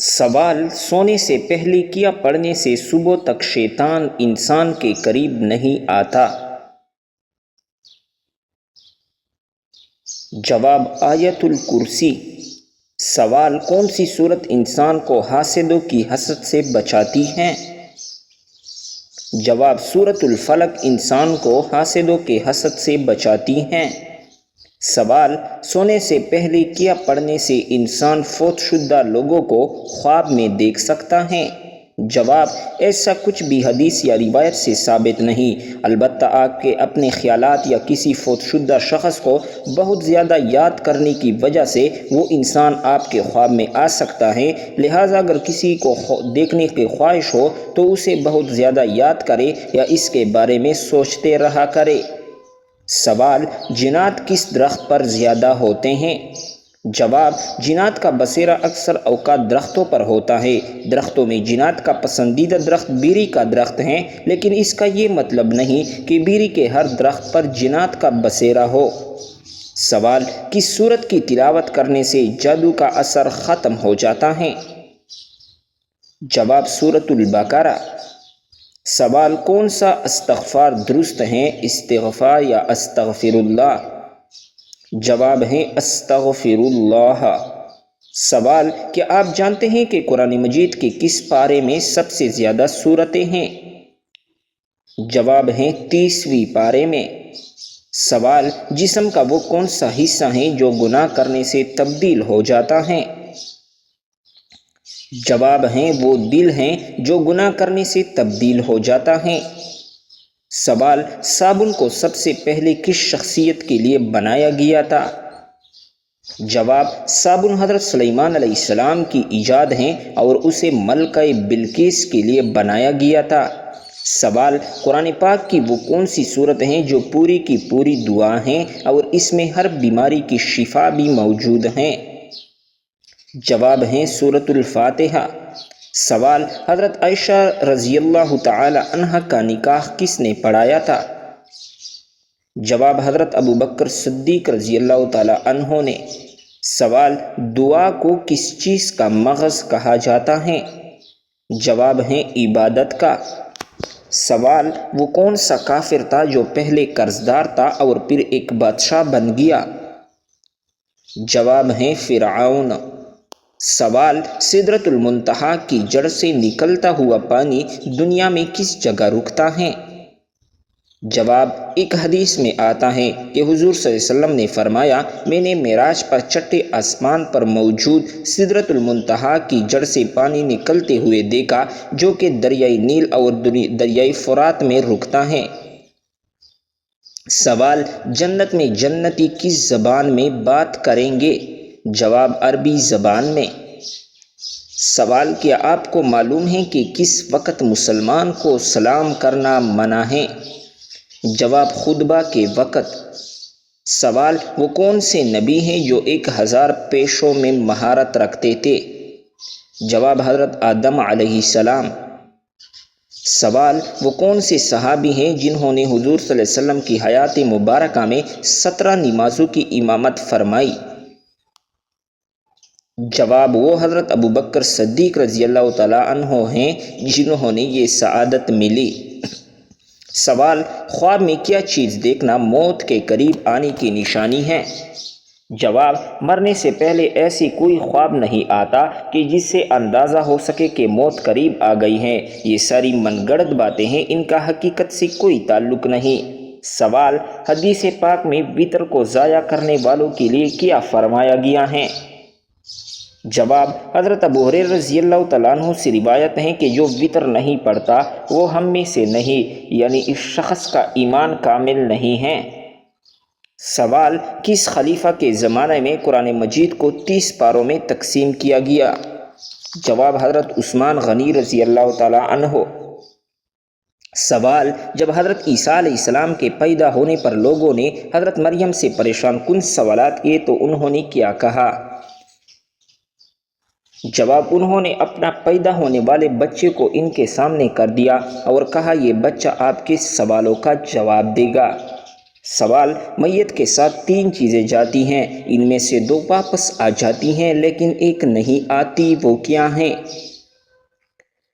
سوال: سونے سے پہلے کیا پڑھنے سے صبح تک شیطان انسان کے قریب نہیں آتا؟ جواب: آیت الکرسی۔ سوال: کون سی صورت انسان کو حاسدوں کی حسد سے بچاتی ہے؟ جواب: سورۃ الفلق انسان کو حاسدوں کے حسد سے بچاتی ہیں۔ سوال: سونے سے پہلے کیا پڑھنے سے انسان فوت شدہ لوگوں کو خواب میں دیکھ سکتا ہے؟ جواب: ایسا کچھ بھی حدیث یا روایت سے ثابت نہیں، البتہ آپ کے اپنے خیالات یا کسی فوت شدہ شخص کو بہت زیادہ یاد کرنے کی وجہ سے وہ انسان آپ کے خواب میں آ سکتا ہے، لہٰذا اگر کسی کو دیکھنے کی خواہش ہو تو اسے بہت زیادہ یاد کرے یا اس کے بارے میں سوچتے رہا کرے۔ سوال: جنات کس درخت پر زیادہ ہوتے ہیں؟ جواب: جنات کا بسیرا اکثر اوقات درختوں پر ہوتا ہے۔ درختوں میں جنات کا پسندیدہ درخت بیری کا درخت ہے، لیکن اس کا یہ مطلب نہیں کہ بیری کے ہر درخت پر جنات کا بسیرا ہو۔ سوال: کس سورت کی تلاوت کرنے سے جادو کا اثر ختم ہو جاتا ہے؟ جواب: سورۃ البقرہ۔ سوال: کون سا استغفار درست ہے، استغفار یا استغفر اللہ؟ جواب ہے استغفر اللہ۔ سوال: کیا آپ جانتے ہیں کہ قرآن مجید کے کس پارے میں سب سے زیادہ سورتیں ہیں؟ جواب ہے 30ویں پارے میں۔ سوال: جسم کا وہ کون سا حصہ ہے جو گناہ کرنے سے تبدیل ہو جاتا ہے؟ جواب ہے وہ دل ہے جو گناہ کرنے سے تبدیل ہو جاتا ہے۔ سوال: صابن کو سب سے پہلے کس شخصیت کے لیے بنایا گیا تھا؟ جواب: صابن حضرت سلیمان علیہ السلام کی ایجاد ہے اور اسے ملکہ بلقیس کے لیے بنایا گیا تھا۔ سوال: قرآن پاک کی وہ کون سی صورت ہیں جو پوری کی پوری دعا ہیں اور اس میں ہر بیماری کی شفا بھی موجود ہیں؟ جواب ہے سورۃ الفاتحہ۔ سوال: حضرت عائشہ رضی اللہ تعالی عنہا کا نکاح کس نے پڑھایا تھا؟ جواب: حضرت ابوبکر صدیق رضی اللہ تعالی عنہ نے۔ سوال: دعا کو کس چیز کا مغز کہا جاتا ہے؟ جواب ہے عبادت کا۔ سوال: وہ کون سا کافر تھا جو پہلے قرض دار تھا اور پھر ایک بادشاہ بن گیا؟ جواب ہے فرعون۔ سوال: سدرۃ المنتہا کی جڑ سے نکلتا ہوا پانی دنیا میں کس جگہ رکتا ہے؟ جواب: ایک حدیث میں آتا ہے کہ حضور صلی اللہ علیہ وسلم نے فرمایا، میں نے معراج پر چھٹے آسمان پر موجود سدرۃ المنتہا کی جڑ سے پانی نکلتے ہوئے دیکھا جو کہ دریائے نیل اور دریائے فرات میں رکتا ہے۔ سوال: جنت میں جنتی کس زبان میں بات کریں گے؟ جواب: عربی زبان میں۔ سوال: کیا آپ کو معلوم ہے کہ کس وقت مسلمان کو سلام کرنا منع ہے؟ جواب: خطبہ کے وقت۔ سوال: وہ کون سے نبی ہیں جو 1000 پیشوں میں مہارت رکھتے تھے؟ جواب: حضرت آدم علیہ السلام۔ سوال: وہ کون سے صحابی ہیں جنہوں نے حضور صلی اللہ علیہ وسلم کی حیات مبارکہ میں 17 نمازوں کی امامت فرمائی؟ جواب: وہ حضرت ابوبکر صدیق رضی اللہ تعالیٰ عنہ ہیں جنہوں نے یہ سعادت ملی۔ سوال: خواب میں کیا چیز دیکھنا موت کے قریب آنے کی نشانی ہے؟ جواب: مرنے سے پہلے ایسی کوئی خواب نہیں آتا کہ جس سے اندازہ ہو سکے کہ موت قریب آ گئی ہے، یہ ساری من گڑت باتیں ہیں، ان کا حقیقت سے کوئی تعلق نہیں۔ سوال: حدیث پاک میں وتر کو ضائع کرنے والوں کے لیے کیا فرمایا گیا ہے؟ جواب: حضرت ابو ہریرہ رضی اللہ تعالیٰ عنہ سے روایت ہے کہ جو وتر نہیں پڑھتا وہ ہم میں سے نہیں، یعنی اس شخص کا ایمان کامل نہیں ہے۔ سوال: کس خلیفہ کے زمانے میں قرآن مجید کو 30 پاروں میں تقسیم کیا گیا؟ جواب: حضرت عثمان غنی رضی اللہ تعالیٰ عنہ۔ سوال: جب حضرت عیسیٰ علیہ السلام کے پیدا ہونے پر لوگوں نے حضرت مریم سے پریشان کن سوالات کیے تو انہوں نے کیا کہا؟ جواب: انہوں نے اپنا پیدا ہونے والے بچے کو ان کے سامنے کر دیا اور کہا، یہ بچہ آپ کے سوالوں کا جواب دے گا۔ سوال: میت کے ساتھ 3 چیزیں جاتی ہیں، ان میں سے 2 واپس آ جاتی ہیں لیکن ایک نہیں آتی، وہ کیا ہیں؟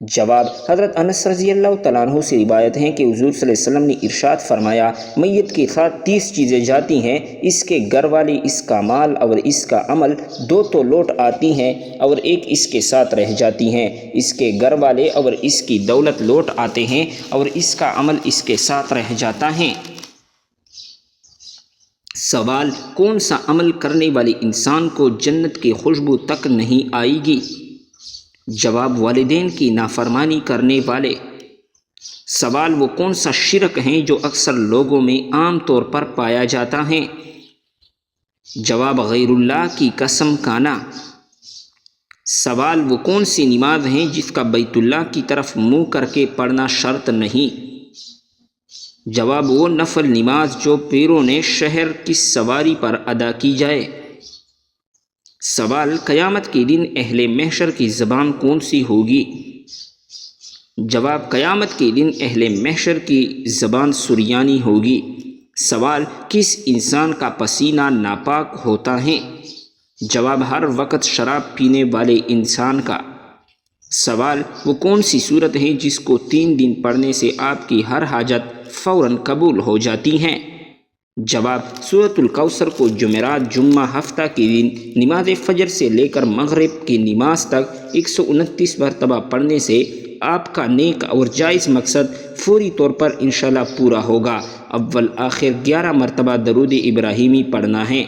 جواب: حضرت انس رضی اللہ تعالیٰ عنہ سے روایت ہے کہ حضور صلی اللہ علیہ وسلم نے ارشاد فرمایا، میت کے ساتھ 30 چیزیں جاتی ہیں، اس کے گھر والے، اس کا مال اور اس کا عمل، 2 تو لوٹ آتی ہیں اور ایک اس کے ساتھ رہ جاتی ہیں۔ اس کے گھر والے اور اس کی دولت لوٹ آتے ہیں اور اس کا عمل اس کے ساتھ رہ جاتا ہے۔ سوال: کون سا عمل کرنے والے انسان کو جنت کی خوشبو تک نہیں آئے گی؟ جواب: والدین کی نافرمانی کرنے والے۔ سوال: وہ کون سا شرک ہیں جو اکثر لوگوں میں عام طور پر پایا جاتا ہے؟ جواب: غیر اللہ کی قسم کھانا۔ سوال: وہ کون سی نماز ہیں جس کا بیت اللہ کی طرف منہ کر کے پڑھنا شرط نہیں؟ جواب: وہ نفل نماز جو بیرون شہر کی سواری پر ادا کی جائے۔ سوال: قیامت کے دن اہل محشر کی زبان کون سی ہوگی؟ جواب: قیامت کے دن اہل محشر کی زبان سریانی ہوگی۔ سوال: کس انسان کا پسینہ ناپاک ہوتا ہے؟ جواب: ہر وقت شراب پینے والے انسان کا۔ سوال: وہ کون سی صورت ہے جس کو 3 دن پڑھنے سے آپ کی ہر حاجت فوراً قبول ہو جاتی ہیں؟ جواب: سورۃ الکوثر کو جمعرات، جمعہ، ہفتہ کے دن نماز فجر سے لے کر مغرب کی نماز تک 129 مرتبہ پڑھنے سے آپ کا نیک اور جائز مقصد فوری طور پر انشاءاللہ پورا ہوگا۔ اول آخر 11 مرتبہ درود ابراہیمی پڑھنا ہے۔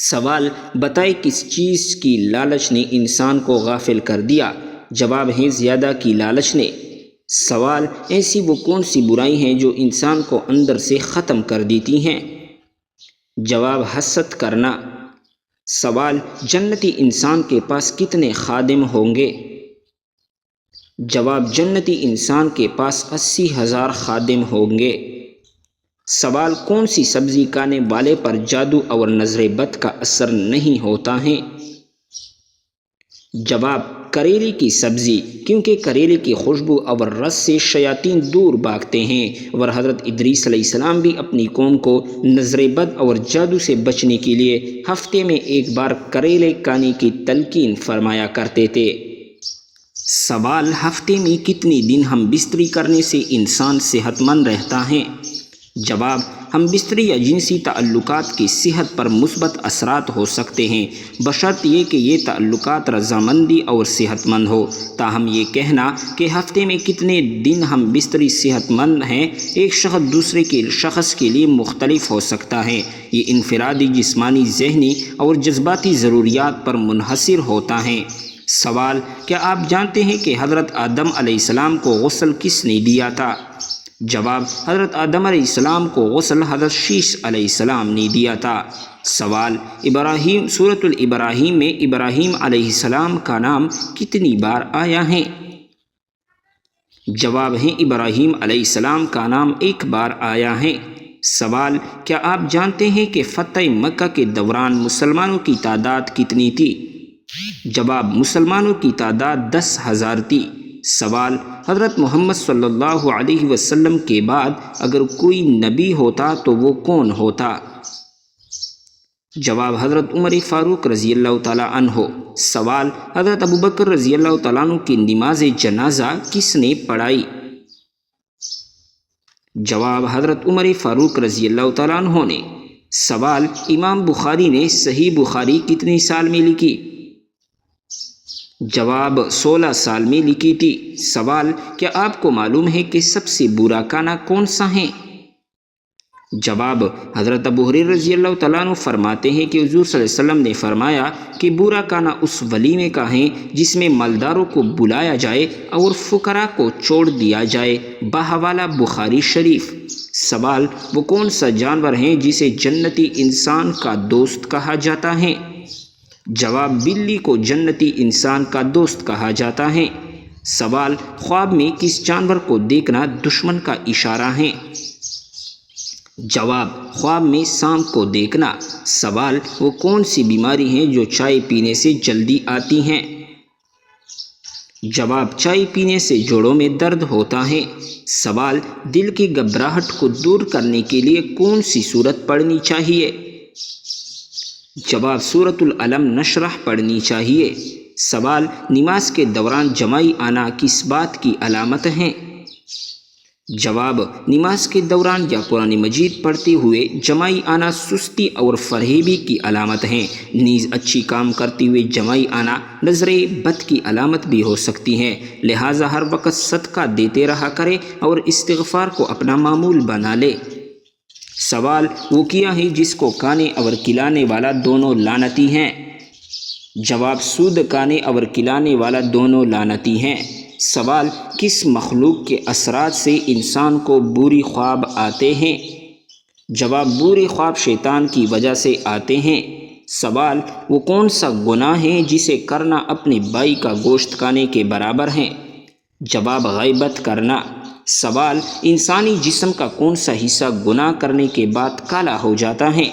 سوال: بتائیں کس چیز کی لالچ نے انسان کو غافل کر دیا؟ جواب ہے زیادہ کی لالچ نے۔ سوال: ایسی وہ کون سی برائی ہیں جو انسان کو اندر سے ختم کر دیتی ہیں؟ جواب: حسد کرنا۔ سوال: جنتی انسان کے پاس کتنے خادم ہوں گے؟ جواب: جنتی انسان کے پاس 80,000 خادم ہوں گے۔ سوال: کون سی سبزی کھانے والے پر جادو اور نظر بد کا اثر نہیں ہوتا ہے؟ جواب: کریلے کی سبزی، کیونکہ کریلے کی خوشبو اور رس سے شیاطین دور بھاگتے ہیں، اور حضرت ادریس علیہ السلام بھی اپنی قوم کو نظر بد اور جادو سے بچنے کے لیے ہفتے میں 1 بار کریلے کھانے کی تلقین فرمایا کرتے تھے۔ سوال: ہفتے میں کتنے دن ہم بستری کرنے سے انسان صحت مند رہتا ہے؟ جواب: ہم بستری یا جنسی تعلقات کی صحت پر مثبت اثرات ہو سکتے ہیں، بشرط یہ کہ یہ تعلقات رضامندی اور صحت مند ہو۔ تاہم یہ کہنا کہ ہفتے میں کتنے دن ہم بستری صحت مند ہیں، ایک شخص دوسرے کے شخص کے لیے مختلف ہو سکتا ہے۔ یہ انفرادی جسمانی، ذہنی اور جذباتی ضروریات پر منحصر ہوتا ہے۔ سوال: کیا آپ جانتے ہیں کہ حضرت آدم علیہ السلام کو غسل کس نے دیا تھا؟ جواب: حضرت آدم علیہ السلام کو غسل حضرت شیش علیہ السلام نے دیا تھا۔ سوال: ابراہیم، سورۃ الابراہیم میں ابراہیم علیہ السلام کا نام کتنی بار آیا ہے؟ جواب ہے ابراہیم علیہ السلام کا نام 1 بار آیا ہے۔ سوال: کیا آپ جانتے ہیں کہ فتح مکہ کے دوران مسلمانوں کی تعداد کتنی تھی؟ جواب: مسلمانوں کی تعداد 10,000 تھی۔ سوال: حضرت محمد صلی اللہ علیہ وسلم کے بعد اگر کوئی نبی ہوتا تو وہ کون ہوتا؟ جواب: حضرت عمر فاروق رضی اللہ تعالیٰ عنہ۔ سوال: حضرت ابوبکر رضی اللہ تعالیٰ عنہ کی نماز جنازہ کس نے پڑھائی؟ جواب: حضرت عمر فاروق رضی اللہ تعالیٰ عنہ نے۔ سوال: امام بخاری نے صحیح بخاری کتنے سال میں لکھی؟ جواب: 16 سال میں لکھی تھی۔ سوال: کیا آپ کو معلوم ہے کہ سب سے برا کھانا کون سا ہے؟ جواب: حضرت ابو ہریرہ رضی اللہ تعالیٰ عنہ فرماتے ہیں کہ حضور صلی اللہ علیہ وسلم نے فرمایا کہ برا کھانا اس ولیمے کا ہے جس میں مالداروں کو بلایا جائے اور فقراء کو چھوڑ دیا جائے، بحوالہ بخاری شریف۔ سوال: وہ کون سا جانور ہے جسے جنتی انسان کا دوست کہا جاتا ہے؟ جواب: بلی کو جنتی انسان کا دوست کہا جاتا ہے۔ سوال: خواب میں کس جانور کو دیکھنا دشمن کا اشارہ ہے؟ جواب: خواب میں سانپ کو دیکھنا۔ سوال: وہ کون سی بیماری ہیں جو چائے پینے سے جلدی آتی ہیں؟ جواب: چائے پینے سے جوڑوں میں درد ہوتا ہے۔ سوال: دل کی گھبراہٹ کو دور کرنے کے لیے کون سی سورت پڑھنی چاہیے؟ جواب: سورۃ العلم نشرح پڑھنی چاہیے۔ سوال: نماز کے دوران جمائی آنا کس بات کی علامت ہے؟ جواب: نماز کے دوران یا قرآن مجید پڑھتے ہوئے جمائی آنا سستی اور فریبی کی علامت ہے۔ نیز اچھی کام کرتے ہوئے جمائی آنا نظر بد کی علامت بھی ہو سکتی ہے، لہٰذا ہر وقت صدقہ دیتے رہا کرے اور استغفار کو اپنا معمول بنا لے۔ سوال: وہ کیا ہے جس کو کھانے اور کھلانے والا دونوں لعنتی ہیں؟ جواب: سود کھانے اور کھلانے والا دونوں لعنتی ہیں۔ سوال: کس مخلوق کے اثرات سے انسان کو بری خواب آتے ہیں؟ جواب: بری خواب شیطان کی وجہ سے آتے ہیں۔ سوال: وہ کون سا گناہ ہے جسے کرنا اپنے بھائی کا گوشت کھانے کے برابر ہے؟ جواب: غیبت کرنا۔ سوال: انسانی جسم کا کون سا حصہ گناہ کرنے کے بعد کالا ہو جاتا ہے؟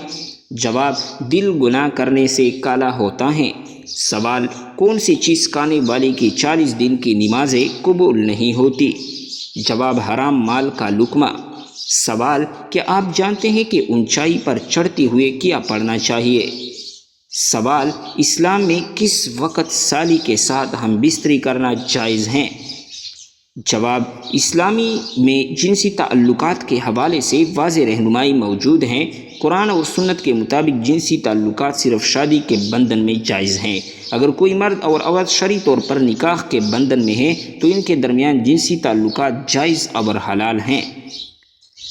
جواب: دل گناہ کرنے سے کالا ہوتا ہے۔ سوال: کون سی چیز کھانے والے کی 40 دن کی نمازیں قبول نہیں ہوتی؟ جواب: حرام مال کا لقمہ۔ سوال: کیا آپ جانتے ہیں کہ اونچائی پر چڑھتے ہوئے کیا پڑھنا چاہیے؟ سوال: اسلام میں کس وقت سالی کے ساتھ ہم بستری کرنا جائز ہیں؟ جواب: اسلامی میں جنسی تعلقات کے حوالے سے واضح رہنمائی موجود ہیں۔ قرآن اور سنت کے مطابق جنسی تعلقات صرف شادی کے بندھن میں جائز ہیں۔ اگر کوئی مرد اور عورت شرعی طور پر نکاح کے بندھن میں ہیں تو ان کے درمیان جنسی تعلقات جائز اور حلال ہیں۔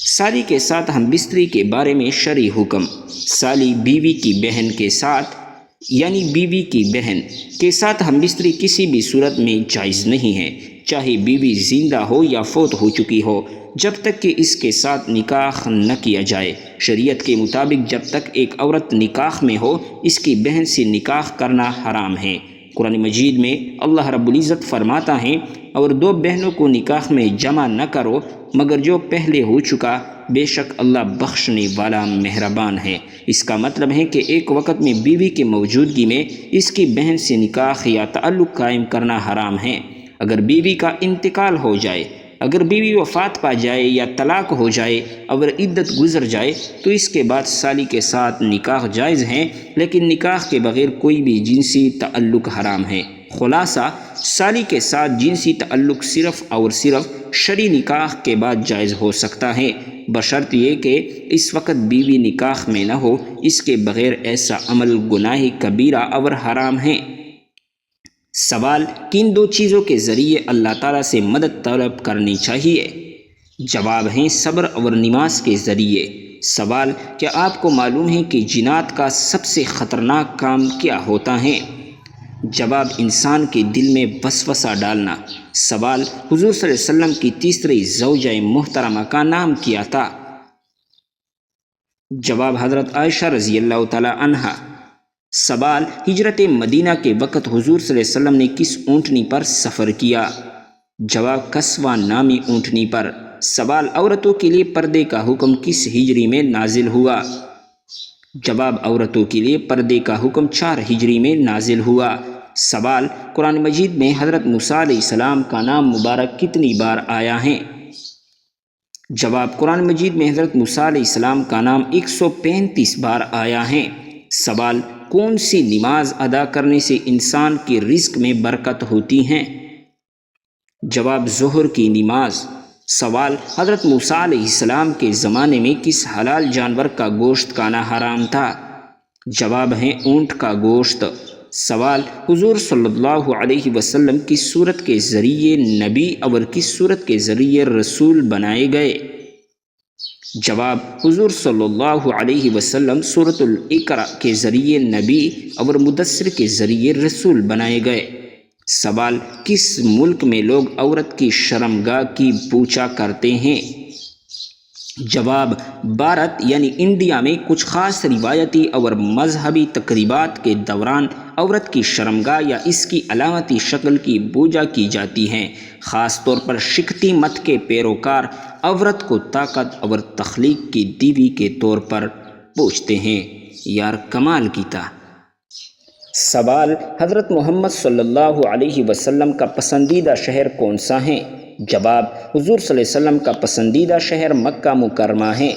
سالی کے ساتھ ہم بستری کے بارے میں شرعی حکم: سالی بیوی کی بہن کے ساتھ یعنی بیوی کی بہن کے ساتھ ہم بستری کسی بھی صورت میں جائز نہیں ہے، چاہے بیوی زندہ ہو یا فوت ہو چکی ہو، جب تک کہ اس کے ساتھ نکاح نہ کیا جائے۔ شریعت کے مطابق جب تک ایک عورت نکاح میں ہو اس کی بہن سے نکاح کرنا حرام ہے۔ قرآن مجید میں اللہ رب العزت فرماتا ہے: اور دو بہنوں کو نکاح میں جمع نہ کرو مگر جو پہلے ہو چکا، بے شک اللہ بخشنے والا مہربان ہے۔ اس کا مطلب ہے کہ ایک وقت میں بیوی کی موجودگی میں اس کی بہن سے نکاح یا تعلق قائم کرنا حرام ہے۔ اگر بیوی کا انتقال ہو جائے، اگر بیوی وفات پا جائے یا طلاق ہو جائے اور عدت گزر جائے تو اس کے بعد سالی کے ساتھ نکاح جائز ہیں، لیکن نکاح کے بغیر کوئی بھی جنسی تعلق حرام ہے۔ خلاصہ: سالی کے ساتھ جنسی تعلق صرف اور صرف شرعی نکاح کے بعد جائز ہو سکتا ہے، بشرط یہ کہ اس وقت بیوی نکاح میں نہ ہو۔ اس کے بغیر ایسا عمل گناہ کبیرہ اور حرام ہے۔ سوال: کن دو چیزوں کے ذریعے اللہ تعالیٰ سے مدد طلب کرنی چاہیے؟ جواب ہیں: صبر اور نماز کے ذریعے۔ سوال: کیا آپ کو معلوم ہے کہ جنات کا سب سے خطرناک کام کیا ہوتا ہے؟ جواب: انسان کے دل میں وسوسہ ڈالنا۔ سوال: حضور صلی اللہ علیہ وسلم کی تیسری زوجہ محترمہ کا نام کیا تھا؟ جواب: حضرت عائشہ رضی اللہ تعالی عنہا۔ سوال: ہجرت مدینہ کے وقت حضور صلی اللہ علیہ وسلم نے کس اونٹنی پر سفر کیا؟ جواب: قصوہ نامی اونٹنی پر۔ سوال: عورتوں کے لیے پردے کا حکم کس ہجری میں نازل ہوا؟ جواب: عورتوں کے لیے پردے کا حکم 4 ہجری میں نازل ہوا۔ سوال: قرآن مجید میں حضرت موسیٰ علیہ السلام کا نام مبارک کتنی بار آیا ہے؟ جواب: قرآن مجید میں حضرت موسیٰ علیہ السلام کا نام 135 بار آیا ہے۔ سوال: کون سی نماز ادا کرنے سے انسان کے رزق میں برکت ہوتی ہے؟ جواب: ظہر کی نماز۔ سوال: حضرت موسیٰ علیہ السلام کے زمانے میں کس حلال جانور کا گوشت کھانا حرام تھا؟ جواب ہے: اونٹ کا گوشت۔ سوال: حضور صلی اللہ علیہ وسلم کس صورت کے ذریعے نبی اور کس صورت کے ذریعے رسول بنائے گئے؟ جواب: حضور صلی اللہ علیہ وسلم سورۃ الاقراء کے ذریعے نبی اور مدثر کے ذریعے رسول بنائے گئے۔ سوال: کس ملک میں لوگ عورت کی شرمگاہ کی پوجا کرتے ہیں؟ جواب: بھارت یعنی انڈیا میں کچھ خاص روایتی اور مذہبی تقریبات کے دوران عورت کی شرمگاہ یا اس کی علامتی شکل کی پوجا کی جاتی ہے۔ خاص طور پر شکتی مت کے پیروکار عورت کو طاقت اور تخلیق کی دیوی کے طور پر پوجتے ہیں۔ یار کمال کی تھا۔ سوال: حضرت محمد صلی اللہ علیہ وسلم کا پسندیدہ شہر کون سا ہے؟ جواب: حضور صلی اللہ علیہ وسلم کا پسندیدہ شہر مکہ مکرمہ ہے۔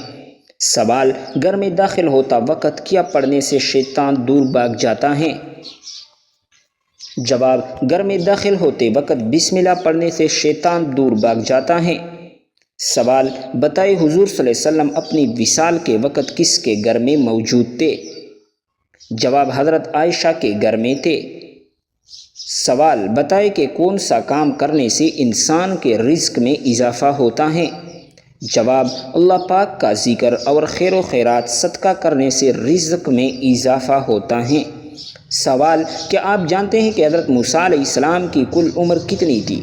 سوال: گھر میں داخل ہوتا وقت کیا پڑھنے سے شیطان دور بھاگ جاتا ہے؟ جواب: گھر میں داخل ہوتے وقت بسم اللہ پڑھنے سے شیطان دور بھاگ جاتا ہے۔ سوال: بتائے حضور صلی اللہ علیہ وسلم اپنی وصال کے وقت کس کے گھر میں موجود تھے؟ جواب: حضرت عائشہ کے گھر میں تھے۔ سوال: بتائے کہ کون سا کام کرنے سے انسان کے رزق میں اضافہ ہوتا ہے؟ جواب: اللہ پاک کا ذکر اور خیر و خیرات صدقہ کرنے سے رزق میں اضافہ ہوتا ہے۔ سوال: کیا آپ جانتے ہیں کہ حضرت موسیٰ علیہ السلام کی کل عمر کتنی تھی؟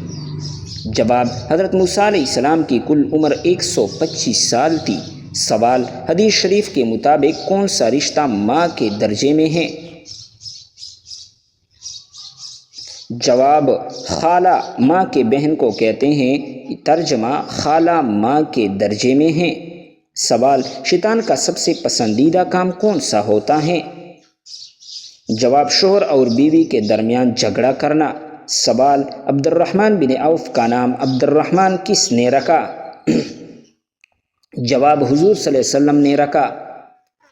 جواب: حضرت موسیٰ علیہ السلام کی کل عمر 125 سال تھی۔ سوال: حدیث شریف کے مطابق کون سا رشتہ ماں کے درجے میں ہے؟ جواب: خالہ ماں کے بہن کو کہتے ہیں۔ ترجمہ: خالہ ماں کے درجے میں ہیں۔ سوال: شیطان کا سب سے پسندیدہ کام کون سا ہوتا ہے؟ جواب: شوہر اور بیوی کے درمیان جھگڑا کرنا۔ سوال: عبد الرحمن بن عوف کا نام عبد الرحمن کس نے رکھا؟ جواب: حضور صلی اللہ علیہ وسلم نے رکھا۔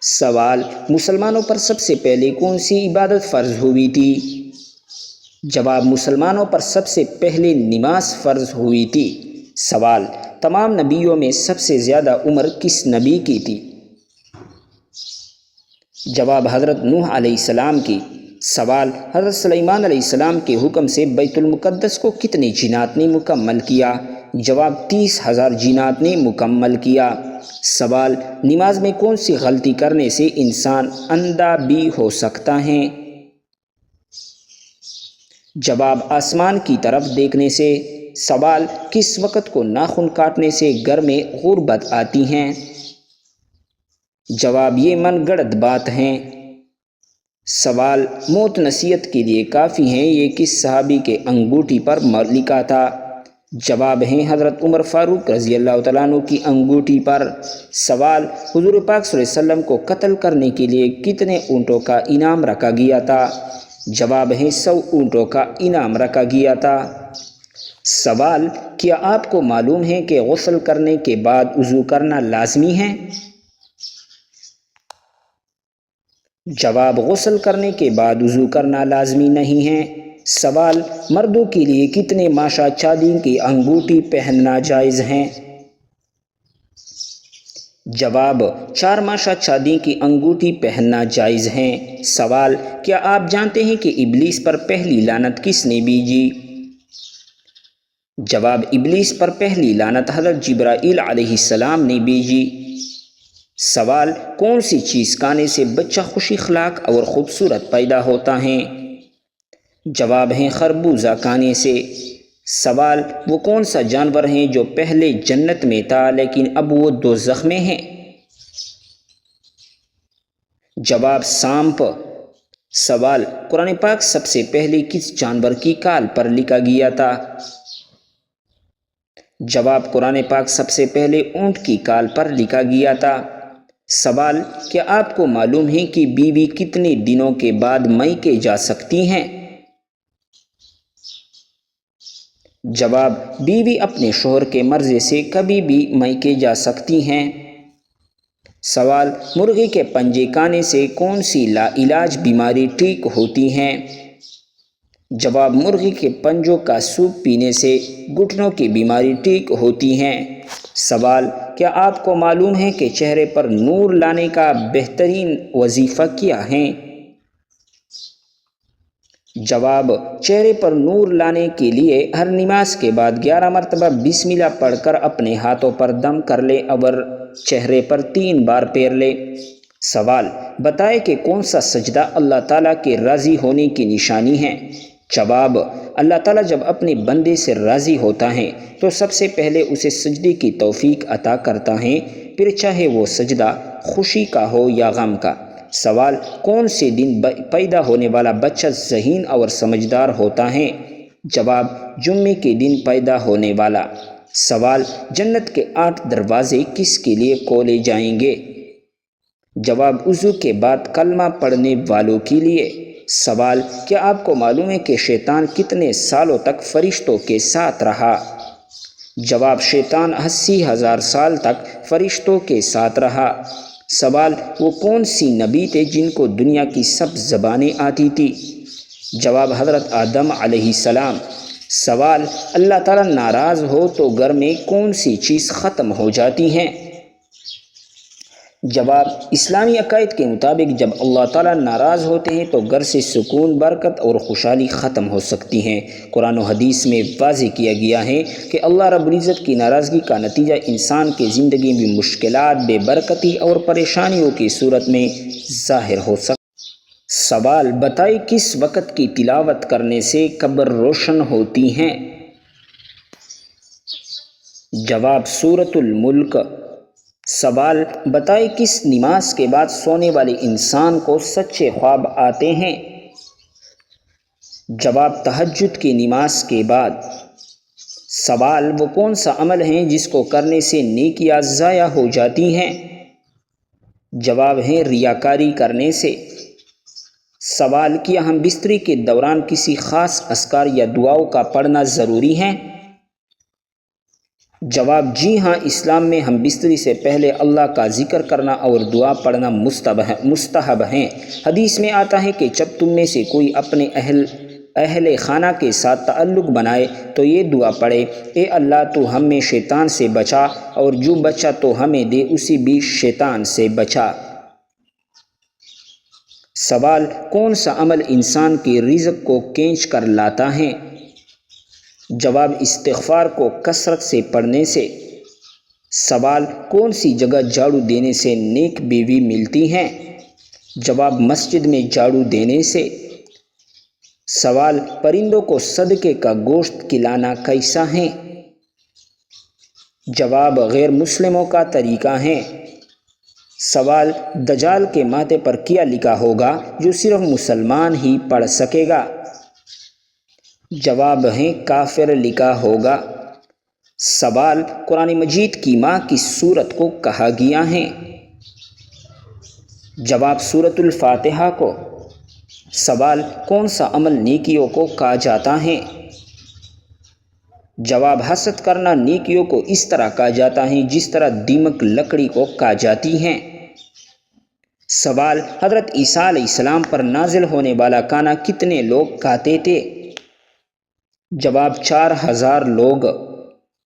سوال: مسلمانوں پر سب سے پہلے کون سی عبادت فرض ہوئی تھی؟ جواب: مسلمانوں پر سب سے پہلے نماز فرض ہوئی تھی۔ سوال: تمام نبیوں میں سب سے زیادہ عمر کس نبی کی تھی؟ جواب: حضرت نوح علیہ السلام کی۔ سوال: حضرت سلیمان علیہ السلام کے حکم سے بیت المقدس کو کتنے جنات نے مکمل کیا؟ جواب: 30,000 جنات نے مکمل کیا۔ سوال: نماز میں کون سی غلطی کرنے سے انسان اندھا بھی ہو سکتا ہے؟ جواب: آسمان کی طرف دیکھنے سے۔ سوال: کس وقت کو ناخن کاٹنے سے گھر میں غربت آتی ہے؟ جواب: یہ من گڑت بات ہے۔ سوال: موت نصیحت کے لیے کافی ہے، یہ کس صحابی کے انگوٹھی پر لکھا تھا؟ جواب ہے حضرت عمر فاروق رضی اللہ تعالیٰ عنہ کی انگوٹھی پر۔ سوال: حضور پاک صلی اللہ علیہ وسلم کو قتل کرنے کے لیے کتنے اونٹوں کا انعام رکھا گیا تھا؟ جواب ہے 100 اونٹوں کا انعام رکھا گیا تھا۔ سوال: کیا آپ کو معلوم ہے کہ غسل کرنے کے بعد وضو کرنا لازمی ہے؟ جواب: غسل کرنے کے بعد وضو کرنا لازمی نہیں ہے۔ سوال: مردوں کے لیے کتنے ماشا چاندی کی انگوٹھی پہننا جائز ہے؟ جواب: 4 ماشا چاندی کی انگوٹھی پہننا جائز ہے۔ سوال: کیا آپ جانتے ہیں کہ ابلیس پر پہلی لعنت کس نے بھیجی؟ جواب: ابلیس پر پہلی لعنت حضرت جبرائیل علیہ السلام نے بھیجی۔ سوال: کون سی چیز کھانے سے بچہ خوش اخلاق اور خوبصورت پیدا ہوتا ہے؟ جواب ہے خربوزہ کھانے سے۔ سوال: وہ کون سا جانور ہے جو پہلے جنت میں تھا لیکن اب وہ دوزخ میں ہے؟ جواب: سانپ۔ سوال: قرآن پاک سب سے پہلے کس جانور کی کال پر لکھا گیا تھا؟ جواب: قرآن پاک سب سے پہلے اونٹ کی کال پر لکھا گیا تھا۔ سوال: کیا آپ کو معلوم ہے کہ بیوی کتنے دنوں کے بعد میکے جا سکتی ہیں؟ جواب: بیوی اپنے شوہر کے مرضی سے کبھی بھی میکے جا سکتی ہیں۔ سوال: مرغی کے پنجے کھانے سے کون سی لا علاج بیماری ٹھیک ہوتی ہے؟ جواب: مرغی کے پنجوں کا سوپ پینے سے گھٹنوں کی بیماری ٹھیک ہوتی ہے۔ سوال: کیا آپ کو معلوم ہے کہ چہرے پر نور لانے کا بہترین وظیفہ کیا ہے؟ جواب: چہرے پر نور لانے کے لیے ہر نماز کے بعد 11 مرتبہ بسم اللہ پڑھ کر اپنے ہاتھوں پر دم کر لے اور چہرے پر 3 بار پھیر لے۔ سوال: بتائے کہ کون سا سجدہ اللہ تعالیٰ کے راضی ہونے کی نشانی ہے؟ جواب: اللہ تعالیٰ جب اپنے بندے سے راضی ہوتا ہے تو سب سے پہلے اسے سجدے کی توفیق عطا کرتا ہے، پھر چاہے وہ سجدہ خوشی کا ہو یا غم کا۔ سوال: کون سے دن پیدا ہونے والا بچہ ذہین اور سمجھدار ہوتا ہے؟ جواب: جمعے کے دن پیدا ہونے والا۔ سوال: جنت کے 8 دروازے کس کے لیے کھولے جائیں گے؟ جواب: وضو کے بعد کلمہ پڑھنے والوں کے لیے۔ سوال: کیا آپ کو معلوم ہے کہ شیطان کتنے سالوں تک فرشتوں کے ساتھ رہا؟ جواب: شیطان 80,000 سال تک فرشتوں کے ساتھ رہا۔ سوال: وہ کون سی نبی تھے جن کو دنیا کی سب زبانیں آتی تھی؟ جواب: حضرت آدم علیہ السلام۔ سوال: اللہ تعالیٰ ناراض ہو تو گھر میں کون سی چیز ختم ہو جاتی ہیں؟ جواب: اسلامی عقائد کے مطابق جب اللہ تعالیٰ ناراض ہوتے ہیں تو گھر سے سکون، برکت اور خوشحالی ختم ہو سکتی ہیں۔ قرآن و حدیث میں واضح کیا گیا ہے کہ اللہ رب العزت کی ناراضگی کا نتیجہ انسان کی زندگی میں مشکلات، بے برکتی اور پریشانیوں کی صورت میں ظاہر ہو سکتا ہے۔ سوال: بتائیں کس وقت کی تلاوت کرنے سے قبر روشن ہوتی ہے؟ جواب: سورۃ الملک۔ سوال: بتائیں کس نماز کے بعد سونے والے انسان کو سچے خواب آتے ہیں؟ جواب: تہجد کی نماز کے بعد۔ سوال: وہ کون سا عمل ہے جس کو کرنے سے نیکیاں ضائع ہو جاتی ہیں؟ جواب ہے ریاکاری کرنے سے۔ سوال: کیا ہم بستری کے دوران کسی خاص اذکار یا دعاؤں کا پڑھنا ضروری ہے؟ جواب: جی ہاں، اسلام میں ہم بستری سے پہلے اللہ کا ذکر کرنا اور دعا پڑھنا مستحب ہیں۔ حدیث میں آتا ہے کہ جب تم میں سے کوئی اپنے اہل خانہ کے ساتھ تعلق بنائے تو یہ دعا پڑھے: اے اللہ، تو ہمیں شیطان سے بچا، اور جو بچا تو ہمیں دے، اسی بھی شیطان سے بچا۔ سوال: کون سا عمل انسان کے رزق کو کھینچ کر لاتا ہے؟ جواب: استغفار کو کثرت سے پڑھنے سے۔ سوال: کون سی جگہ جھاڑو دینے سے نیک بیوی ملتی ہے؟ جواب: مسجد میں جھاڑو دینے سے۔ سوال: پرندوں کو صدقے کا گوشت کھلانا کیسا ہے؟ جواب: غیر مسلموں کا طریقہ ہے۔ سوال: دجال کے ماتھے پر کیا لکھا ہوگا جو صرف مسلمان ہی پڑھ سکے گا؟ جواب ہے کافر لکھا ہوگا۔ سوال: قرآن مجید کی ماں کس سورت کو کہا گیا ہے؟ جواب: سورۃ الفاتحہ کو۔ سوال: کون سا عمل نیکیوں کو کہا جاتا ہے؟ جواب: حسد کرنا نیکیوں کو اس طرح کہا جاتا ہے جس طرح دیمک لکڑی کو کہا جاتی ہے۔ سوال: حضرت عیسیٰ علیہ السلام پر نازل ہونے والا کھانا کتنے لوگ کھاتے تھے؟ جواب: 4000 لوگ۔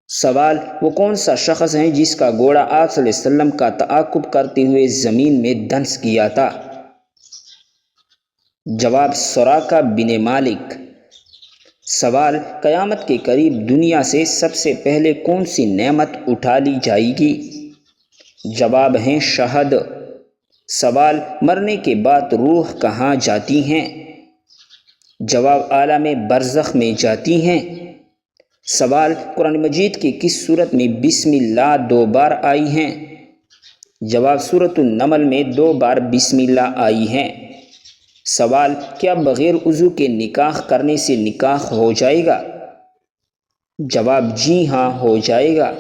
سوال: وہ کون سا شخص ہے جس کا گھوڑا آپ صلی اللہ علیہ وسلم کا تعاقب کرتے ہوئے زمین میں دھنس گیا تھا؟ جواب: سراقہ بن مالک۔ سوال: قیامت کے قریب دنیا سے سب سے پہلے کون سی نعمت اٹھا لی جائے گی؟ جواب ہے شہد۔ سوال: مرنے کے بعد روح کہاں جاتی ہیں؟ جواب: عالم برزخ میں جاتی ہیں۔ سوال: قرآن مجید کی کس صورت میں بسم اللہ 2 بار آئی ہیں؟ جواب: سورۃ النمل میں 2 بار بسم اللہ آئی ہیں۔ سوال: کیا بغیر وضو کے نکاح کرنے سے نکاح ہو جائے گا؟ جواب: جی ہاں، ہو جائے گا۔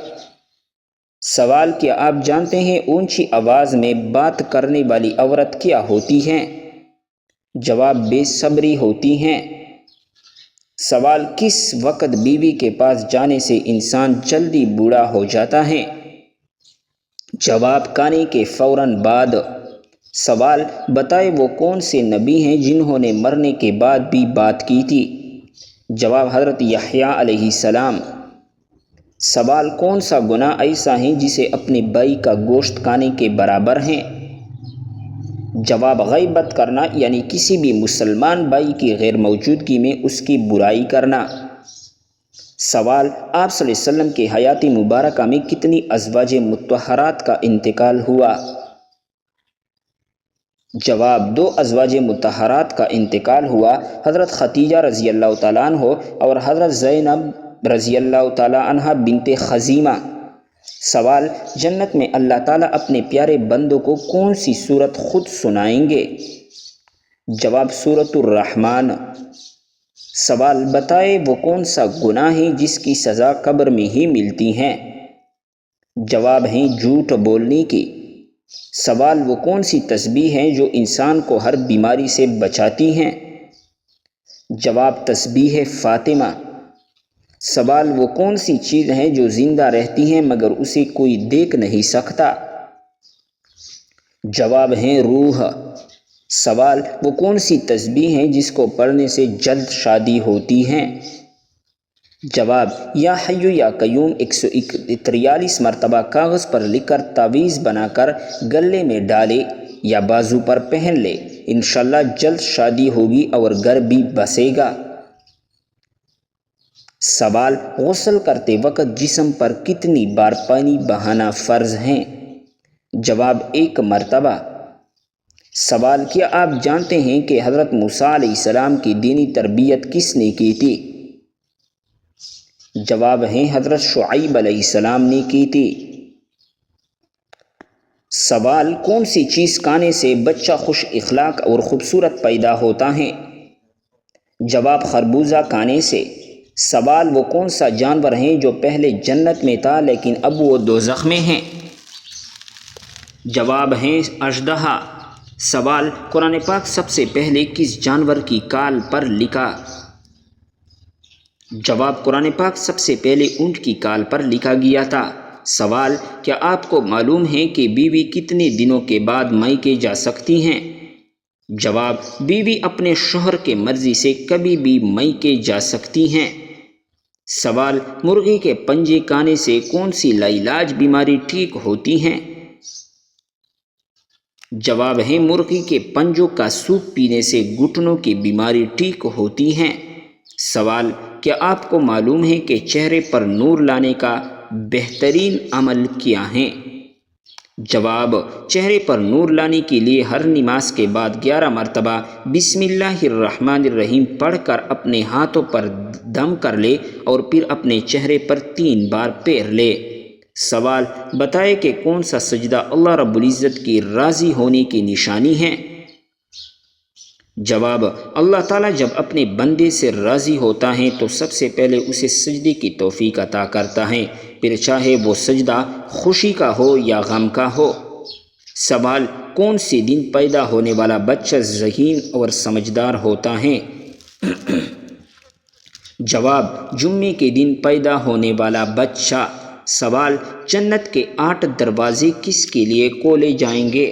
سوال: کیا آپ جانتے ہیں اونچی آواز میں بات کرنے والی عورت کیا ہوتی ہیں؟ جواب: بے صبری ہوتی ہیں۔ سوال: کس وقت بیوی کے پاس جانے سے انسان جلدی بوڑھا ہو جاتا ہے؟ جواب: کھانے کے فوراً بعد۔ سوال: بتائیں وہ کون سے نبی ہیں جنہوں نے مرنے کے بعد بھی بات کی تھی؟ جواب: حضرت یحییٰ علیہ السلام۔ سوال: کون سا گناہ ایسا ہے جسے اپنے بھائی کا گوشت کھانے کے برابر ہے؟ جواب: غیبت کرنا، یعنی کسی بھی مسلمان بھائی کی غیر موجودگی میں اس کی برائی کرنا۔ سوال: آپ صلی اللہ علیہ وسلم کے حیات مبارکہ میں کتنی ازواج مطہرات کا انتقال ہوا؟ جواب: 2 ازواج مطہرات کا انتقال ہوا، حضرت خدیجہ رضی اللہ تعالیٰ عنہ اور حضرت زینب رضی اللہ تعالیٰ عنہ بنت خزیمہ۔ سوال: جنت میں اللہ تعالیٰ اپنے پیارے بندوں کو کون سی سورت خود سنائیں گے؟ جواب: سورۃ الرحمن۔ سوال: بتائیں وہ کون سا گناہ ہے جس کی سزا قبر میں ہی ملتی ہے؟ جواب ہے جھوٹ بولنے کی۔ سوال وہ کون سی تسبیح ہیں جو انسان کو ہر بیماری سے بچاتی ہیں؟ جواب تسبیح فاطمہ۔ سوال وہ کون سی چیز ہیں جو زندہ رہتی ہیں مگر اسے کوئی دیکھ نہیں سکتا؟ جواب ہیں روح۔ سوال وہ کون سی تسبیح ہیں جس کو پڑھنے سے جلد شادی ہوتی ہیں؟ جواب یا حی یا قیوم 143 مرتبہ کاغذ پر لکھ کر تعویذ بنا کر گلے میں ڈالے یا بازو پر پہن لے، انشاءاللہ جلد شادی ہوگی اور گھر بھی بسے گا۔ سوال غسل کرتے وقت جسم پر کتنی بار پانی بہانا فرض ہے؟ جواب 1 مرتبہ۔ سوال کیا آپ جانتے ہیں کہ حضرت موسیٰ علیہ السلام کی دینی تربیت کس نے کی تھی؟ جواب ہیں حضرت شعیب علیہ السلام نے کی تھی۔ سوال کون سی چیز کھانے سے بچہ خوش اخلاق اور خوبصورت پیدا ہوتا ہے؟ جواب خربوزہ کھانے سے۔ سوال وہ کون سا جانور ہیں جو پہلے جنت میں تھا لیکن اب وہ دوزخ میں ہیں؟ جواب ہیں اژدہا۔ سوال قرآن پاک سب سے پہلے کس جانور کی کال پر لکھا؟ جواب قرآن پاک سب سے پہلے اونٹ کی کال پر لکھا گیا تھا۔ سوال کیا آپ کو معلوم ہے کہ بیوی کتنے دنوں کے بعد میکے جا سکتی ہیں؟ جواب بیوی اپنے شوہر کے مرضی سے کبھی بھی میکے جا سکتی ہیں۔ سوال مرغی کے پنجے کھانے سے کون سی لاعلاج بیماری ٹھیک ہوتی ہیں؟ جواب ہے مرغی کے پنجوں کا سوپ پینے سے گھٹنوں کی بیماری ٹھیک ہوتی ہیں۔ سوال کیا آپ کو معلوم ہے کہ چہرے پر نور لانے کا بہترین عمل کیا ہے؟ جواب چہرے پر نور لانے کے لیے ہر نماز کے بعد 11 مرتبہ بسم اللہ الرحمن الرحیم پڑھ کر اپنے ہاتھوں پر دم کر لے اور پھر اپنے چہرے پر 3 بار پھیر لے۔ سوال بتائے کہ کون سا سجدہ اللہ رب العزت کی راضی ہونے کی نشانی ہے؟ جواب اللہ تعالیٰ جب اپنے بندے سے راضی ہوتا ہے تو سب سے پہلے اسے سجدے کی توفیق عطا کرتا ہے، پھر چاہے وہ سجدہ خوشی کا ہو یا غم کا ہو۔ سوال کون سی دن پیدا ہونے والا بچہ ذہین اور سمجھدار ہوتا ہے؟ جواب جمعے کے دن پیدا ہونے والا بچہ۔ سوال جنت کے 8 دروازے کس کے لیے کھولے جائیں گے؟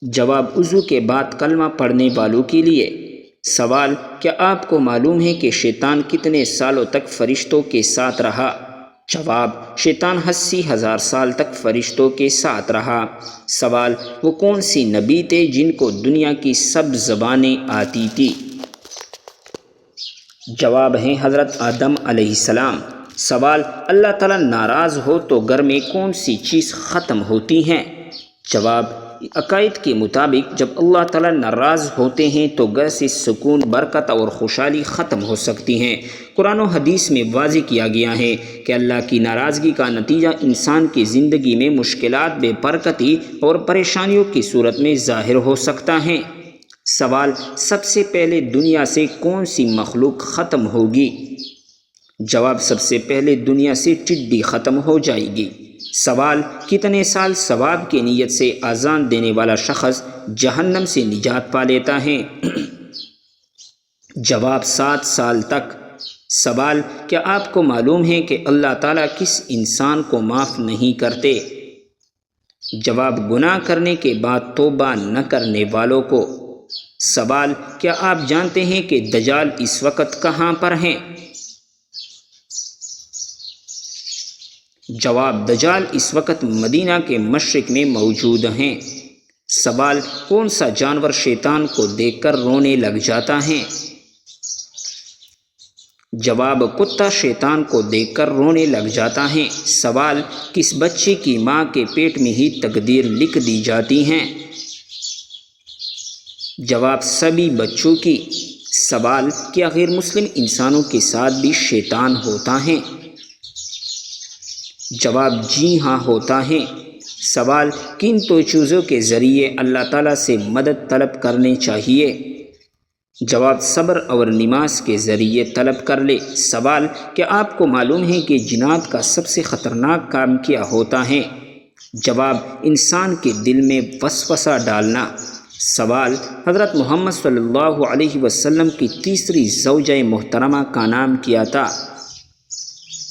جواب وضو کے بعد کلمہ پڑھنے والوں کے لیے۔ سوال کیا آپ کو معلوم ہے کہ شیطان کتنے سالوں تک فرشتوں کے ساتھ رہا؟ جواب شیطان 80,000 سال تک فرشتوں کے ساتھ رہا۔ سوال وہ کون سی نبی تھے جن کو دنیا کی سب زبانیں آتی تھی؟ جواب ہیں حضرت آدم علیہ السلام۔ سوال اللہ تعالیٰ ناراض ہو تو گھر میں کون سی چیز ختم ہوتی ہیں؟ جواب عقائد کے مطابق جب اللہ تعالیٰ ناراض ہوتے ہیں تو گھر سے سکون، برکت اور خوشحالی ختم ہو سکتی ہیں۔ قرآن و حدیث میں واضح کیا گیا ہے کہ اللہ کی ناراضگی کا نتیجہ انسان کی زندگی میں مشکلات، بے برکتی اور پریشانیوں کی صورت میں ظاہر ہو سکتا ہے۔ سوال سب سے پہلے دنیا سے کون سی مخلوق ختم ہوگی؟ جواب سب سے پہلے دنیا سے ٹڈی ختم ہو جائے گی۔ سوال کتنے سال ثواب کی نیت سے اذان دینے والا شخص جہنم سے نجات پا لیتا ہے؟ جواب 7 سال تک۔ سوال کیا آپ کو معلوم ہے کہ اللہ تعالیٰ کس انسان کو معاف نہیں کرتے؟ جواب گناہ کرنے کے بعد توبہ نہ کرنے والوں کو۔ سوال کیا آپ جانتے ہیں کہ دجال اس وقت کہاں پر ہیں؟ جواب دجال اس وقت مدینہ کے مشرق میں موجود ہیں۔ سوال کون سا جانور شیطان کو دیکھ کر رونے لگ جاتا ہے؟ جواب کتا شیطان کو دیکھ کر رونے لگ جاتا ہے۔ سوال کس بچے کی ماں کے پیٹ میں ہی تقدیر لکھ دی جاتی ہیں؟ جواب سبھی بچوں کی۔ سوال کیا غیر مسلم انسانوں کے ساتھ بھی شیطان ہوتا ہے؟ جواب جی ہاں ہوتا ہے۔ سوال کن 2 چیزوں کے ذریعے اللہ تعالیٰ سے مدد طلب کرنی چاہیے؟ جواب صبر اور نماز کے ذریعے طلب کر لے۔ سوال، کیا آپ کو معلوم ہے کہ جنات کا سب سے خطرناک کام کیا ہوتا ہے؟ جواب، انسان کے دل میں وسوسہ ڈالنا۔ سوال، حضرت محمد صلی اللہ علیہ وسلم کی تیسری زوجہ محترمہ کا نام کیا تھا؟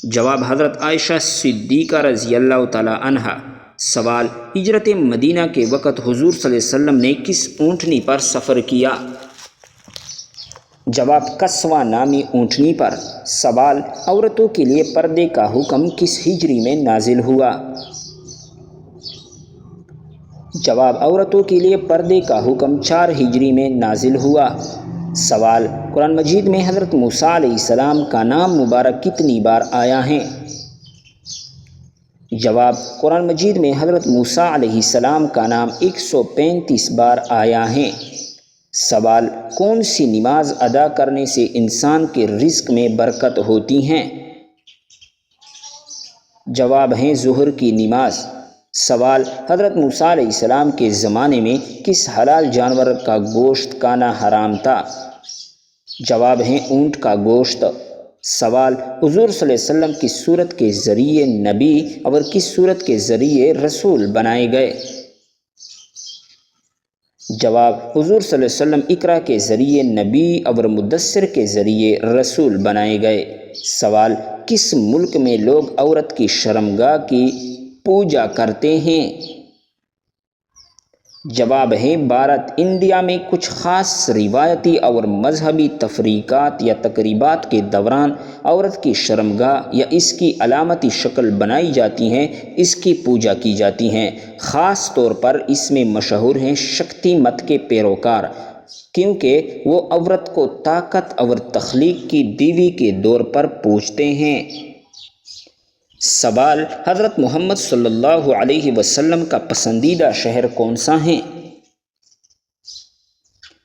جواب، حضرت عائشہ صدیقہ رضی اللہ تعالی عنہا۔ سوال، ہجرت مدینہ کے وقت حضور صلی اللہ علیہ وسلم نے کس اونٹنی پر سفر کیا؟ جواب، قصوہ نامی اونٹنی پر۔ سوال، عورتوں کے لیے پردے کا حکم کس ہجری میں نازل ہوا؟ جواب، عورتوں کے لیے پردے کا حکم 4 ہجری میں نازل ہوا۔ سوال، قرآن مجید میں حضرت موسیٰ علیہ السلام کا نام مبارک کتنی بار آیا ہے؟ جواب، قرآن مجید میں حضرت موسیٰ علیہ السلام کا نام 135 بار آیا ہے۔ سوال، کون سی نماز ادا کرنے سے انسان کے رزق میں برکت ہوتی ہیں؟ جواب ہے ظہر کی نماز۔ سوال، حضرت موسیٰ علیہ السلام کے زمانے میں کس حلال جانور کا گوشت کھانا حرام تھا؟ جواب ہے اونٹ کا گوشت۔ سوال، حضور صلی اللہ علیہ وسلم کس صورت کے ذریعے نبی اور کس صورت کے ذریعے رسول بنائے گئے؟ جواب، حضور صلی اللہ علیہ وسلم اقرا کے ذریعے نبی اور مدثر کے ذریعے رسول بنائے گئے۔ سوال، کس ملک میں لوگ عورت کی شرمگاہ کی پوجا کرتے ہیں؟ جواب ہے بھارت۔ انڈیا میں کچھ خاص روایتی اور مذہبی تفریقات یا تقریبات کے دوران عورت کی شرمگاہ یا اس کی علامتی شکل بنائی جاتی ہیں، اس کی پوجا کی جاتی ہیں۔ خاص طور پر اس میں مشہور ہیں شکتی مت کے پیروکار، کیونکہ وہ عورت کو طاقت اور تخلیق کی دیوی کے طور پر پوجتے ہیں۔ سوال، حضرت محمد صلی اللہ علیہ وسلم کا پسندیدہ شہر کون سا ہے؟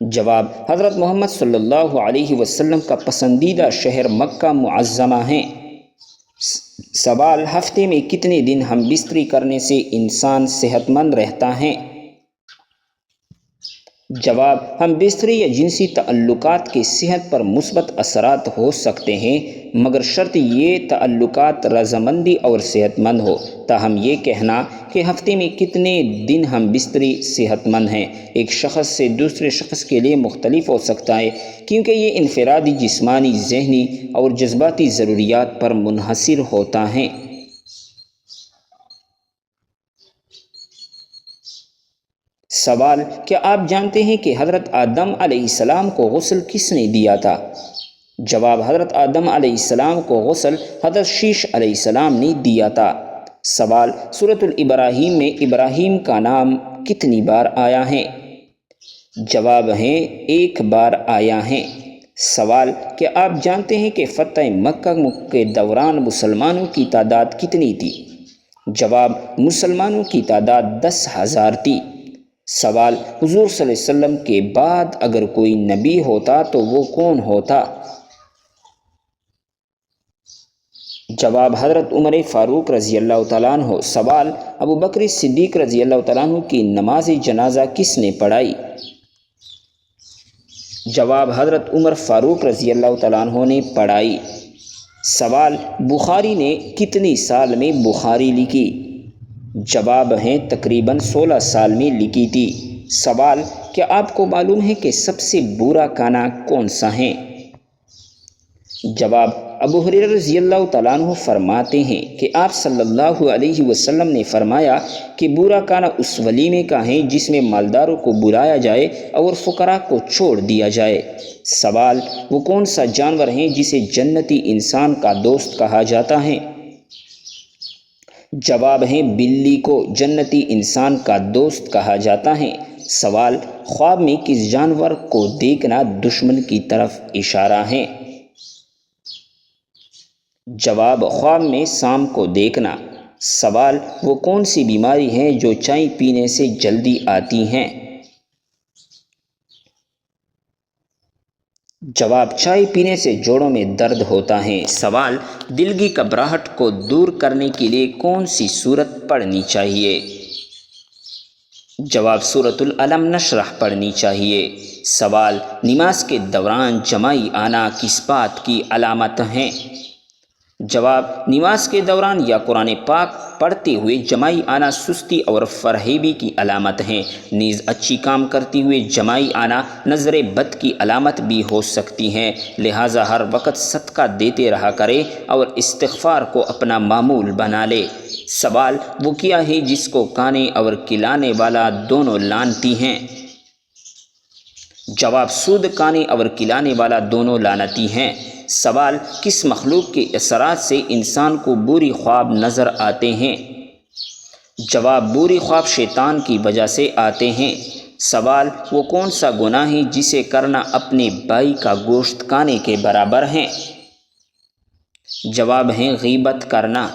جواب، حضرت محمد صلی اللہ علیہ وسلم کا پسندیدہ شہر مکہ معظمہ ہے۔ سوال، ہفتے میں کتنے دن ہم بستری کرنے سے انسان صحت مند رہتا ہے؟ جواب، ہم بستری یا جنسی تعلقات کی صحت پر مثبت اثرات ہو سکتے ہیں، مگر شرط یہ تعلقات رضامندی اور صحت مند ہو۔ تاہم یہ کہنا کہ ہفتے میں کتنے دن ہم بستری صحت مند ہیں ایک شخص سے دوسرے شخص کے لیے مختلف ہو سکتا ہے، کیونکہ یہ انفرادی جسمانی، ذہنی اور جذباتی ضروریات پر منحصر ہوتا ہے۔ سوال، کیا آپ جانتے ہیں کہ حضرت آدم علیہ السلام کو غسل کس نے دیا تھا؟ جواب، حضرت آدم علیہ السلام کو غسل حضرت شیش علیہ السلام نے دیا تھا۔ سوال، سورۃ الابراہیم میں ابراہیم کا نام کتنی بار آیا ہے؟ جواب ہے 1 بار آیا ہے۔ سوال، کیا آپ جانتے ہیں کہ فتح مکہ کے دوران مسلمانوں کی تعداد کتنی تھی؟ جواب، مسلمانوں کی تعداد 10,000 تھی۔ سوال، حضور صلی اللہ علیہ وسلم کے بعد اگر کوئی نبی ہوتا تو وہ کون ہوتا؟ جواب، حضرت عمر فاروق رضی اللہ تعالیٰ عنہ۔ سوال، ابو بکر صدیق رضی اللہ تعالیٰ عنہ کی نماز جنازہ کس نے پڑھائی؟ جواب، حضرت عمر فاروق رضی اللہ تعالیٰ عنہ نے پڑھائی۔ سوال، بخاری نے کتنی سال میں بخاری لکھی؟ جواب ہے تقریباً 16 سال میں لکھی تھی۔ سوال، کیا آپ کو معلوم ہے کہ سب سے برا کھانا کون سا ہے؟ جواب، ابو ہریرہ رضی اللہ تعالیٰ عنہ فرماتے ہیں کہ آپ صلی اللہ علیہ وسلم نے فرمایا کہ برا کھانا اس ولیمے کا ہے جس میں مالداروں کو بلایا جائے اور فقراء کو چھوڑ دیا جائے۔ سوال، وہ کون سا جانور ہے جسے جنتی انسان کا دوست کہا جاتا ہے؟ جواب ہے بلی کو جنتی انسان کا دوست کہا جاتا ہے۔ سوال، خواب میں کس جانور کو دیکھنا دشمن کی طرف اشارہ ہے؟ جواب، خواب میں سام کو دیکھنا۔ سوال، وہ کون سی بیماری ہے جو چائے پینے سے جلدی آتی ہیں؟ جواب، چائے پینے سے جوڑوں میں درد ہوتا ہے۔ سوال، دل کی گھبراہٹ کو دور کرنے کے لیے کون سی سورت پڑھنی چاہیے؟ جواب، سورۃ العلم نشرح پڑھنی چاہیے۔ سوال: نماز کے دوران جماعی آنا کس بات کی علامت ہیں؟ جواب: نماز کے دوران یا قرآن پاک پڑھتے ہوئے جماعی آنا سستی اور فرحیبی کی علامت ہیں۔ نیز اچھی کام کرتے ہوئے جماعی آنا نظر بد کی علامت بھی ہو سکتی ہیں، لہٰذا ہر وقت صدقہ دیتے رہا کرے اور استغفار کو اپنا معمول بنا لے۔ سوال: وہ کیا ہے جس کو کھانے اور کھلانے والا دونوں لعنتی ہیں؟ جواب: سود کھانے اور کھلانے والا دونوں لعنتی ہیں۔ سوال: کس مخلوق کے اثرات سے انسان کو بری خواب نظر آتے ہیں؟ جواب: بری خواب شیطان کی وجہ سے آتے ہیں۔ سوال: وہ کون سا گناہ ہے جسے کرنا اپنے بھائی کا گوشت کھانے کے برابر ہے؟ جواب ہے غیبت کرنا۔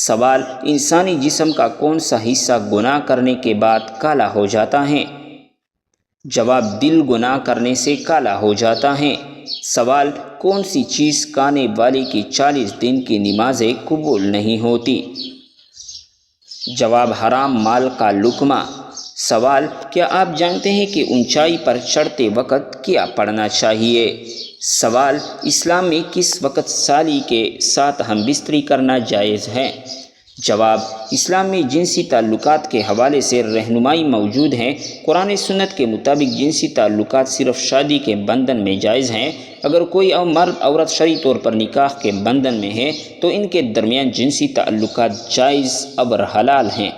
سوال: انسانی جسم کا کون سا حصہ گناہ کرنے کے بعد کالا ہو جاتا ہے؟ جواب: دل گناہ کرنے سے کالا ہو جاتا ہے۔ سوال: کون سی چیز کھانے والے کی 40 دن کی نمازیں قبول نہیں ہوتی؟ جواب: حرام مال کا لقمہ۔ سوال: کیا آپ جانتے ہیں کہ اونچائی پر چڑھتے وقت کیا پڑھنا چاہیے؟ سوال: اسلام میں کس وقت سالی کے ساتھ ہم بستری کرنا جائز ہے؟ جواب: اسلام میں جنسی تعلقات کے حوالے سے رہنمائی موجود ہے۔ قرآن سنت کے مطابق جنسی تعلقات صرف شادی کے بندھن میں جائز ہیں۔ اگر کوئی مرد عورت شرعی طور پر نکاح کے بندھن میں ہے تو ان کے درمیان جنسی تعلقات جائز اور حلال ہیں۔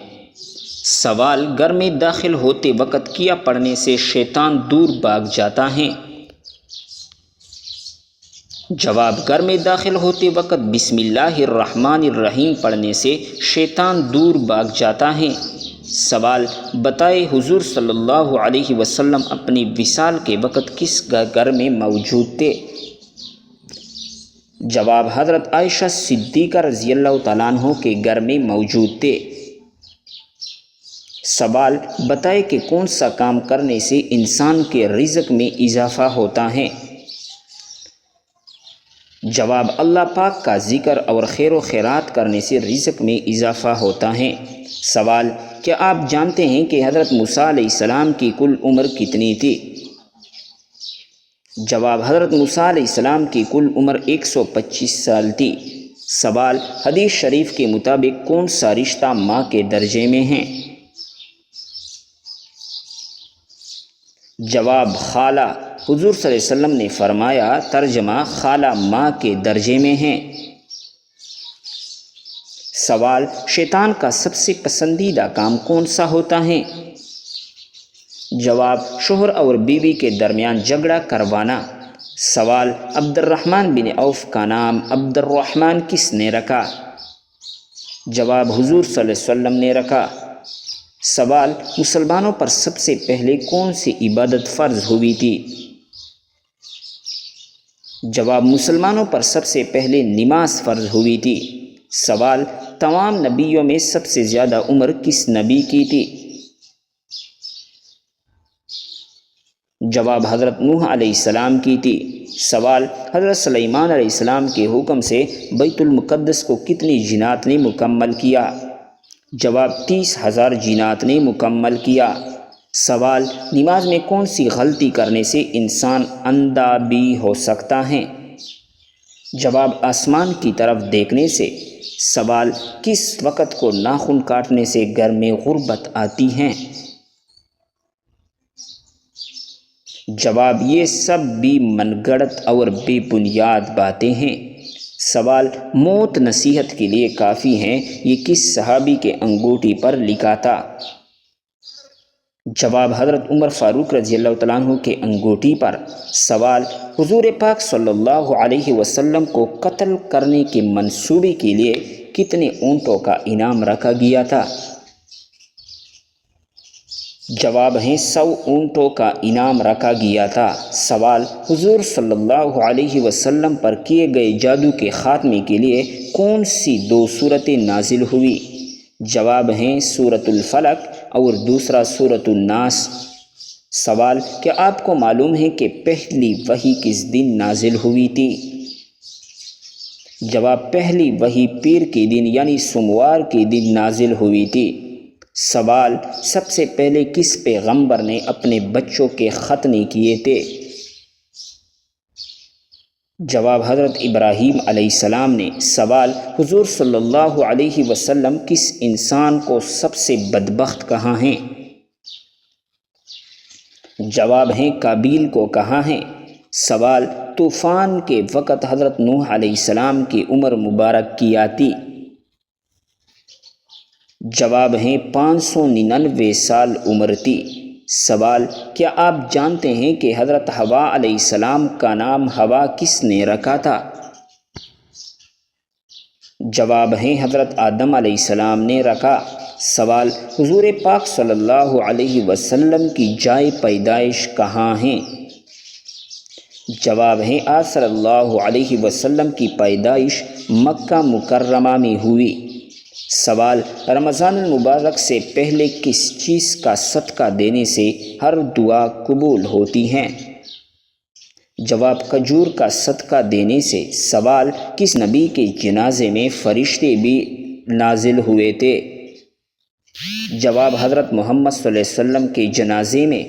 سوال: گھر میں داخل ہوتے وقت کیا پڑھنے سے شیطان دور بھاگ جاتا ہے؟ جواب: گھر میں داخل ہوتے وقت بسم اللہ الرحمن الرحیم پڑھنے سے شیطان دور بھاگ جاتا ہے۔ سوال: بتائے حضور صلی اللہ علیہ وسلم اپنی وصال کے وقت کس گھر میں موجود تھے؟ جواب: حضرت عائشہ صدیقہ رضی اللہ تعالیٰ عنہ کے گھر میں موجود تھے۔ سوال: بتائے کہ کون سا کام کرنے سے انسان کے رزق میں اضافہ ہوتا ہے؟ جواب: اللہ پاک کا ذکر اور خیر و خیرات کرنے سے رزق میں اضافہ ہوتا ہے۔ سوال: کیا آپ جانتے ہیں کہ حضرت موسیٰ علیہ السلام کی کل عمر کتنی تھی؟ جواب: حضرت موسیٰ علیہ السلام کی کل عمر 125 سال تھی۔ سوال: حدیث شریف کے مطابق کون سا رشتہ ماں کے درجے میں ہے؟ جواب: خالہ۔ حضور صلی اللہ علیہ وسلم نے فرمایا، ترجمہ: خالہ ماں کے درجے میں ہیں۔ سوال: شیطان کا سب سے پسندیدہ کام کون سا ہوتا ہے؟ جواب: شوہر اور بیوی کے درمیان جھگڑا کروانا۔ سوال: عبد الرحمن بن عوف کا نام عبد الرحمن کس نے رکھا؟ جواب: حضور صلی اللہ علیہ وسلم نے رکھا۔ سوال: مسلمانوں پر سب سے پہلے کون سی عبادت فرض ہوئی تھی؟ جواب: مسلمانوں پر سب سے پہلے نماز فرض ہوئی تھی۔ سوال: تمام نبیوں میں سب سے زیادہ عمر کس نبی کی تھی؟ جواب: حضرت نوح علیہ السلام کی تھی۔ سوال: حضرت سلیمان علیہ السلام کے حکم سے بیت المقدس کو کتنی جنات نے مکمل کیا؟ جواب: 30,000 جنات نے مکمل کیا۔ سوال: نماز میں کون سی غلطی کرنے سے انسان اندھا بھی ہو سکتا ہے؟ جواب: آسمان کی طرف دیکھنے سے۔ سوال: کس وقت کو ناخن کاٹنے سے گھر میں غربت آتی ہے؟ جواب: یہ سب بھی من گھڑت اور بے بنیاد باتیں ہیں۔ سوال: موت نصیحت کے لیے کافی ہے، یہ کس صحابی کے انگوٹھی پر لکھا تھا؟ جواب: حضرت عمر فاروق رضی اللہ تعالیٰ عنہ کے انگوٹھی پر۔ سوال: حضور پاک صلی اللہ علیہ وسلم کو قتل کرنے کے منصوبے کے لیے کتنے اونٹوں کا انعام رکھا گیا تھا؟ جواب ہے 100 اونٹوں کا انعام رکھا گیا تھا۔ سوال: حضور صلی اللہ علیہ وسلم پر کیے گئے جادو کے خاتمے کے لیے کون سی 2 سورتیں نازل ہوئی؟ جواب ہیں سورۃ الفلق اور دوسرا سورۃ الناس۔ سوال: کیا آپ کو معلوم ہے کہ پہلی وحی کس دن نازل ہوئی تھی؟ جواب: پہلی وحی پیر کے دن یعنی سوموار کے دن نازل ہوئی تھی۔ سوال: سب سے پہلے کس پیغمبر نے اپنے بچوں کے ختنے کیے تھے؟ جواب: حضرت ابراہیم علیہ السلام نے۔ سوال: حضور صلی اللہ علیہ وسلم کس انسان کو سب سے بدبخت کہا ہیں؟ جواب ہیں قابیل کو کہا ہیں۔ سوال: طوفان کے وقت حضرت نوح علیہ السلام کی عمر مبارک کیا تھی؟ جواب ہیں 599 سال عمر تھی۔ سوال: کیا آپ جانتے ہیں کہ حضرت حوا علیہ السلام کا نام حوا کس نے رکھا تھا؟ جواب ہیں حضرت آدم علیہ السلام نے رکھا۔ سوال: حضور پاک صلی اللہ علیہ وسلم کی جائے پیدائش کہاں ہیں؟ جواب ہیں آپ صلی اللہ علیہ وسلم کی پیدائش مکہ مکرمہ میں ہوئی۔ سوال: رمضان المبارک سے پہلے کس چیز کا صدقہ دینے سے ہر دعا قبول ہوتی ہے؟ جواب: کھجور کا صدقہ دینے سے۔ سوال: کس نبی کے جنازے میں فرشتے بھی نازل ہوئے تھے؟ جواب: حضرت محمد صلی اللہ علیہ وسلم کے جنازے میں